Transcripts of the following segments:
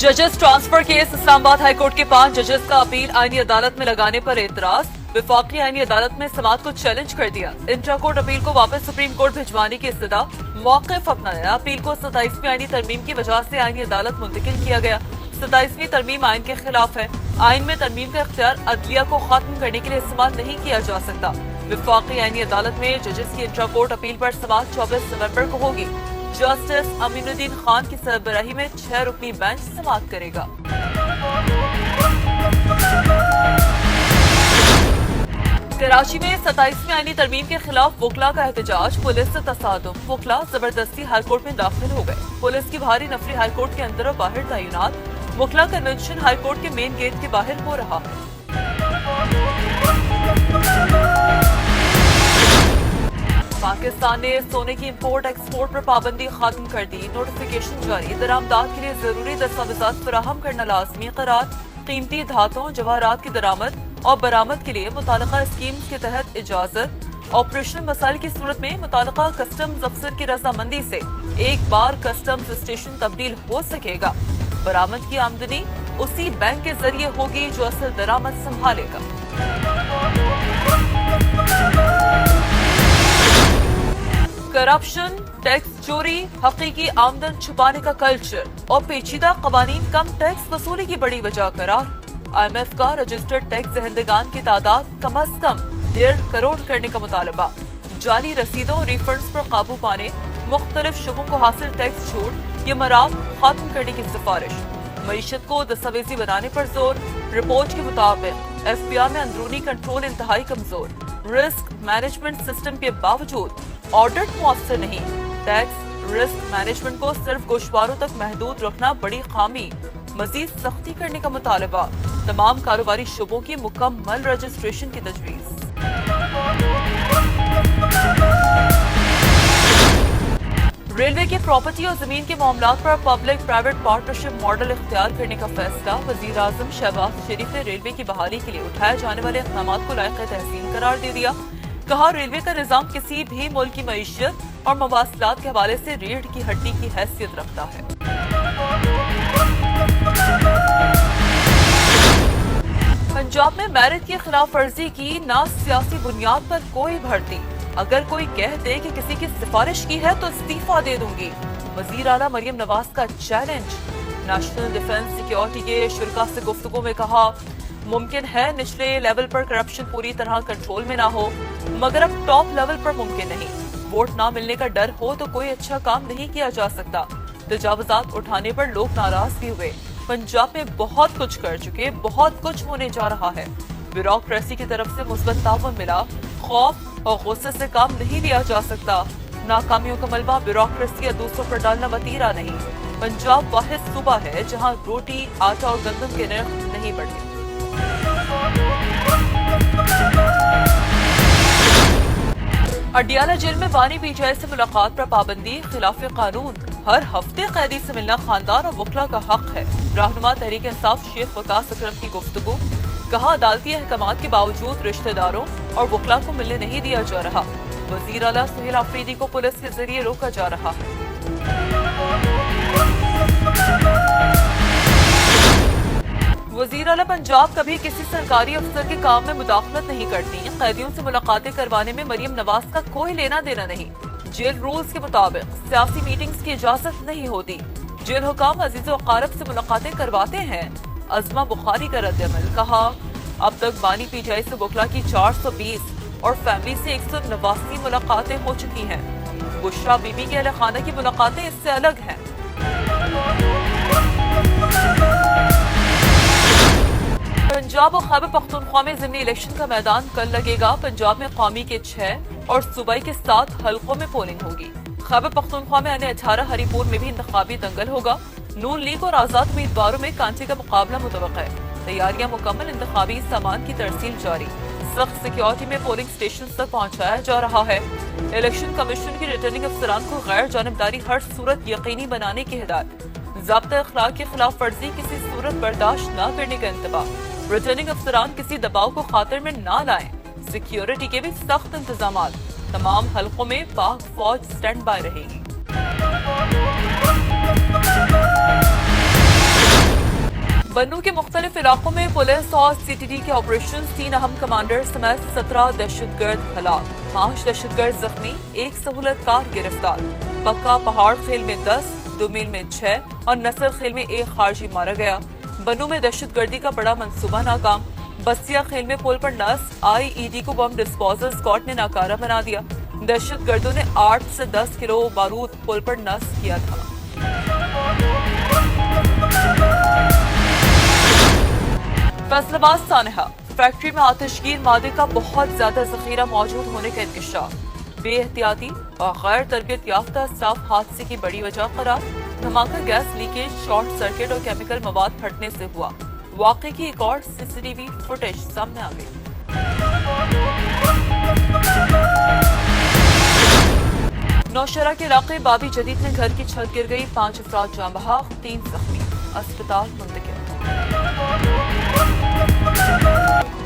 जजेस transfer case Islamabad high court के 5 जजेस का अपील आईनी अदालत में लगाने पर एतराज। विफाकी आईनी अदालत में समाअत को चैलेंज कर दिया। इंट्रा कोर्ट अपील को वापस सुप्रीम कोर्ट भिजवाने की इस्तदा। मौक़िफ़ अपनाया। अपील को 27वीं आईनी तरमीम की वजह से आईनी अदालत मुंतकिल किया गया। 27वीं तरमीम आइन के खिलाफ है। आइन में तरमीम का इख्तियार अदलिया को खत्म करने के लिए इस्तेमाल नहीं किया जा सकता। विफाकी आईनी अदालत में जजेस की इंट्रा कोर्ट अपील पर समाअत 24 नवंबर को होगी। जस्टिस अमीनुद्दीन खान की सरबराही में 6 रुकनी बेंच समाअत करेगा। कराची में 27वीं आईनी तरमीम के खिलाफ वकला का एहतजाज। पुलिस से तसादुम। वकला जबरदस्ती हाईकोर्ट में दाखिल हो गए। पुलिस की भारी नफरी हाईकोर्ट के अंदर और बाहर तैनात। वकला कन्वेंशन हाईकोर्ट के मेन गेट के बाहर हो रहा। पाकिस्तान ने सोने की इंपोर्ट एक्सपोर्ट पर पाबंदी खत्म कर दी। नोटिफिकेशन जारी। दरामदात के लिए जरूरी दस्तावेजात फराहम करना लाजमी करार। कीमती धातुओं जवाहरात की दरामद और बरामद के लिए मुतालिका स्कीम्स के तहत इजाजत। ऑपरेशनल मसाइल की सूरत में मुतालिका कस्टम्स अफसर की रजामंदी से एक बार कस्टम्स स्टेशन तब्दील हो सकेगा। बरामद की आमदनी उसी बैंक के जरिए होगी जो असल दरामद संभालेगा। करप्शन, टैक्स चोरी, हकीकी आमदन छुपाने का कल्चर और पेचीदा कवानीन कम टैक्स वसूली की बड़ी वजह करार। IMF का रजिस्टर्ड टैक्स दहंदगान की तादाद कम अज कम 1.5 करोड़ करने का मुतालबा। जाली रसीदों और रिफंड्स पर काबू पाने, मुख्तलिफ शुबों को हासिल टैक्स छूट ये मराब खत्म करने की सिफारिश। मईशत को दस्तावेजी बनाने पर जोर। रिपोर्ट के मुताबिक FBI में अंदरूनी कंट्रोल इंतहाई कमजोर। रिस्क मैनेजमेंट सिस्टम के बावजूद ऑडिट मुअस्सर नहीं। टैक्स रिस्क मैनेजमेंट को सिर्फ गोशवारों तक महदूद रखना बड़ी खामी। मजीद सख्ती करने का मुतालबा। तमाम कारोबारी शुबों की मुकम्मल रजिस्ट्रेशन की तजवीज। रेलवे के प्रॉपर्टी और जमीन के मामलात पर पब्लिक प्राइवेट पार्टनरशिप मॉडल इख्तियार करने का फैसला। वजीर आजम शहबाज शरीफ ने रेलवे की बहाली के लिए उठाए जाने वाले इक़दामात को लायक तहसीन करार दे दिया। कहा रेलवे का निजाम किसी भी मुल्क की मईशत और मवासलात के हवाले से रीढ़ की हड्डी की हैसियत रखता है। पंजाब में मैरिट की खिलाफ वर्जी की ना सियासी बुनियाद पर कोई भर्ती। अगर कोई कह दे कि किसी की सिफारिश की है तो इस्तीफा दे दूंगी। वजीर आला मरियम नवाज का चैलेंज। नेशनल डिफेंस सिक्योरिटी के शुरा से गुफ्तगू में कहा मुमकिन है निचले लेवल पर करप्शन पूरी तरह कंट्रोल में ना हो, मगर अब टॉप लेवल पर मुमकिन नहीं। वोट ना मिलने का डर हो तो कोई अच्छा काम नहीं किया जा सकता। तजावुजात उठाने पर लोग नाराज भी हुए। पंजाब में बहुत कुछ कर चुके, बहुत कुछ होने जा रहा है। ब्यूरोक्रेसी की तरफ से मुस्बत ताउन मिला। खौफ और गुस्से से काम नहीं लिया जा सकता। नाकामियों का मलबा ब्यूरोक्रेसी या दूसरों पर डालना वतीरा नहीं। पंजाब वाहिद सूबा है जहाँ रोटी, आटा और गंदम के नर्ख नहीं बढ़े। अडियाला जेल में बानी पीटीआई से मुलाकात पर पाबंदी। खिलाफ कानून। हर हफ्ते कैदी से मिलना खानदान और वकला का हक है। रहनुमा तहरीक इंसाफ शेख वकास अकरम की गुफ्तगू। कहा अदालती अहकामात के बावजूद रिश्तेदारों और वकला को मिलने नहीं दिया जा रहा। वजीर आला सुहेल आफरीदी को पुलिस के जरिए रोका जा रहा है। वजीर आला पंजाब कभी किसी सरकारी अफसर के काम में मुदाखलत नहीं करती। कैदियों से मुलाकातें करवाने में मरियम नवाज का कोई लेना देना नहीं। जेल रूल्स के मुताबिक सियासी मीटिंग्स की इजाजत नहीं होती। जेल हुकाम अजीजो अकारब से मुलाकातें करवाते हैं। अजमा बुखारी का रद्द-ए-अमल। कहा अब तक बानी पीटीआई से वकला की 420 और फैमिली से 189 मुलाकातें हो चुकी हैं। बुशरा बीबी के अहले खाना की मुलाकातें इससे अलग हैं। पंजाब और खैबर पख्तूनख्वा में ज़िमनी इलेक्शन का मैदान कल लगेगा। पंजाब में कौमी के 6 और सूबाई के 7 हलकों में पोलिंग होगी। खैबर पख्तूनख्वा में अन्य 18 हरिपुर में भी इंतखाबी दंगल होगा। नून लीग और आजाद उम्मीदवारों में कांटे का मुकाबला मुतवक्का है। तैयारियां मुकम्मल। इंतखाबी सामान की तरसील जारी। सख्त सिक्योरिटी में पोलिंग स्टेशन तक पहुंचाया जा रहा है। इलेक्शन कमीशन की रिटर्निंग अफसरान को गैर जानिबदारी हर सूरत यकीनी बनाने की हिदायत। ज़ाब्ता अखलाक की खिलाफ वर्जी किसी सूरत बर्दाश्त न करने का इंतबाह। रिटर्निंग अफसरान किसी दबाव को खातिर में न लाएं। सिक्योरिटी के भी सख्त इंतजामात। तमाम हलकों में पाक फौज स्टैंड बाय रहेगी। बन्नू के मुख्तलिफ इलाकों में पुलिस और सीटीडी के ऑपरेशन, 3 अहम कमांडर समेत 17 दहशतगर्द हलाक, 5 दहशतगर्द जख्मी, 1 सहूलतकार गिरफ्तार। पक्का पहाड़ खेल में 10, दुमिल में 6 और नसर खेल में 1 खारजी मारा गया। बन्नू में दहशतगर्दी का बड़ा मंसूबा नाकाम। बसिया खेल में पुल पर नस्ब आईईडी को बम डिस्पोजल स्क्वाड ने नाकारा बना दिया। दहशतगर्दों ने 8 से 10 किलो बारूद पुल पर नस्ब किया था। फैसलाबाद सानहा फैक्ट्री में आतिशगीर मादे का बहुत ज्यादा जखीरा मौजूद होने का इंकशाफ। बेहतियाती और गैर तरबियत याफ्ता स्टाफ हादसे की बड़ी वजह करार। धमाका गैस लीकेज, शॉर्ट सर्किट और केमिकल मवाद फटने से हुआ। वाक़े की एक और सीसीटीवी फुटेज सामने आ गई। नौशहरा के इलाके बाबी जदीद में घर की छत गिर गई, 5 अफराद जाँ बहक, 3 जख्मी, अस्पताल मुंतकिल।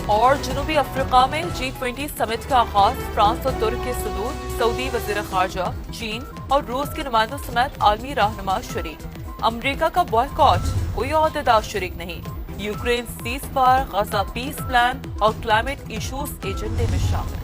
और जनूबी अफ्रीका में G20 समिट का आगाज, फ्रांस और तुर्क के सदूर, सऊदी वज़ीर ख़ारजा, चीन और रूस के नुमाइंदों समेत आलमी रहनुमा शरीक। अमरीका का बॉयकॉट, कोई अहदेदार शरीक नहीं। यूक्रेन सीज फायर, गजा पीस प्लान और क्लाइमेट इशूज एजेंडे में शामिल।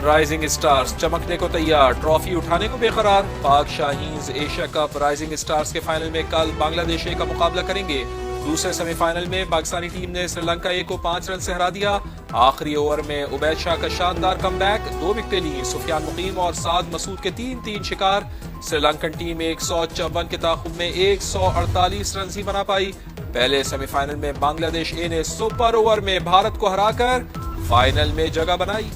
राइजिंग स्टार्स चमकने को तैयार, ट्रॉफी उठाने को बेकरार। पाक Shaheen's Asia cup rising stars के फाइनल में कल बांग्लादेश का मुकाबला करेंगे। दूसरे सेमीफाइनल में पाकिस्तानी टीम ने श्रीलंका को 5 रन से हरा दिया। आखिरी ओवर में उबैद शाह का शानदार कमबैक, 2 विकेटें ली। सुफियान मुकीम और साद मसूद के 3-3 शिकार। श्रीलंकन टीम 154 के ताकुब में 148 रन ही बना पाई। पहले सेमीफाइनल में बांग्लादेश ने सुपर ओवर में भारत को हराकर फाइनल में जगह बनाई।